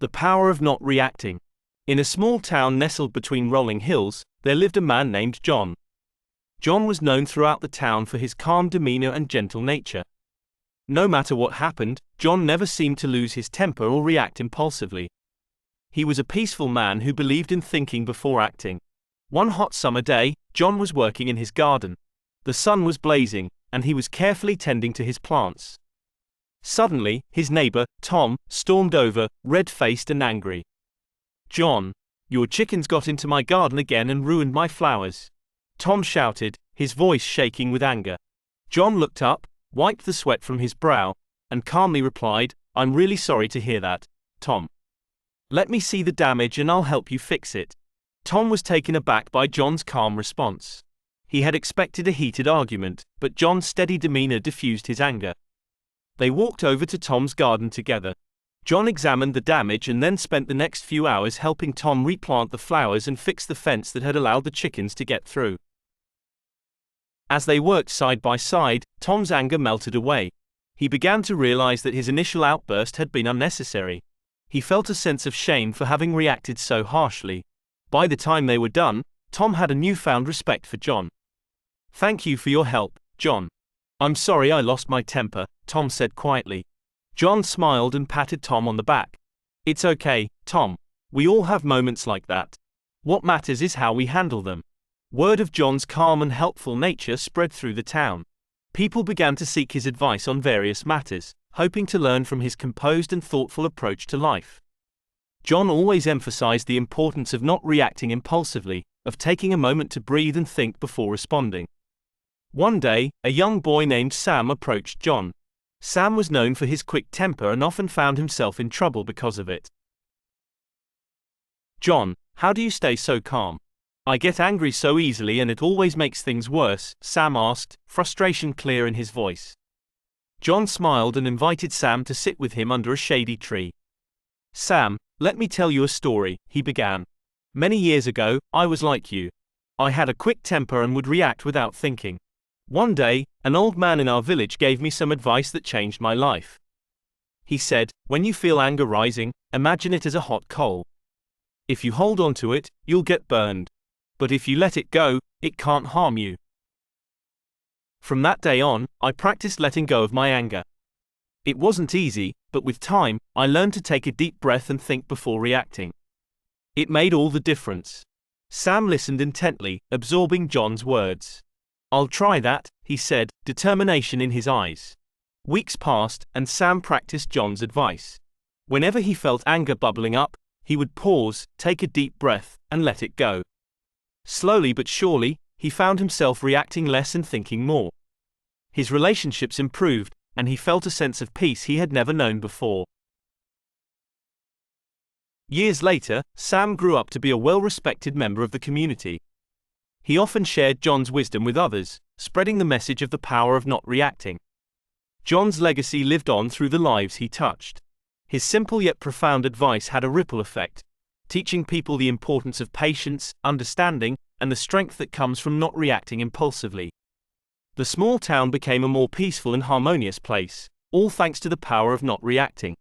The power of not reacting. In a small town nestled between rolling hills, there lived a man named John. John was known throughout the town for his calm demeanor and gentle nature. No matter what happened, John never seemed to lose his temper or react impulsively. He was a peaceful man who believed in thinking before acting. One hot summer day, John was working in his garden. The sun was blazing, and he was carefully tending to his plants. Suddenly, his neighbor, Tom, stormed over, red-faced and angry. "John, your chickens got into my garden again and ruined my flowers," Tom shouted, his voice shaking with anger. John looked up, wiped the sweat from his brow, and calmly replied, "I'm really sorry to hear that, Tom. Let me see the damage and I'll help you fix it." Tom was taken aback by John's calm response. He had expected a heated argument, but John's steady demeanor diffused his anger. They walked over to Tom's garden together. John examined the damage and then spent the next few hours helping Tom replant the flowers and fix the fence that had allowed the chickens to get through. As they worked side by side, Tom's anger melted away. He began to realize that his initial outburst had been unnecessary. He felt a sense of shame for having reacted so harshly. By the time they were done, Tom had a newfound respect for John. "Thank you for your help, John. I'm sorry I lost my temper," Tom said quietly. John smiled and patted Tom on the back. "It's okay, Tom. We all have moments like that. What matters is how we handle them." Word of John's calm and helpful nature spread through the town. People began to seek his advice on various matters, hoping to learn from his composed and thoughtful approach to life. John always emphasized the importance of not reacting impulsively, of taking a moment to breathe and think before responding. One day, a young boy named Sam approached John. Sam was known for his quick temper and often found himself in trouble because of it. "John, how do you stay so calm? I get angry so easily and it always makes things worse," Sam asked, frustration clear in his voice. John smiled and invited Sam to sit with him under a shady tree. "Sam, let me tell you a story," he began. "Many years ago, I was like you. I had a quick temper and would react without thinking. One day, an old man in our village gave me some advice that changed my life. He said, when you feel anger rising, imagine it as a hot coal. If you hold on to it, you'll get burned. But if you let it go, it can't harm you." From that day on, I practiced letting go of my anger. It wasn't easy, but with time, I learned to take a deep breath and think before reacting. It made all the difference. Sam listened intently, absorbing John's words. "I'll try that," he said, determination in his eyes. Weeks passed, and Sam practiced John's advice. Whenever he felt anger bubbling up, he would pause, take a deep breath, and let it go. Slowly but surely, he found himself reacting less and thinking more. His relationships improved, and he felt a sense of peace he had never known before. Years later, Sam grew up to be a well-respected member of the community. He often shared John's wisdom with others, spreading the message of the power of not reacting. John's legacy lived on through the lives he touched. His simple yet profound advice had a ripple effect, teaching people the importance of patience, understanding, and the strength that comes from not reacting impulsively. The small town became a more peaceful and harmonious place, all thanks to the power of not reacting.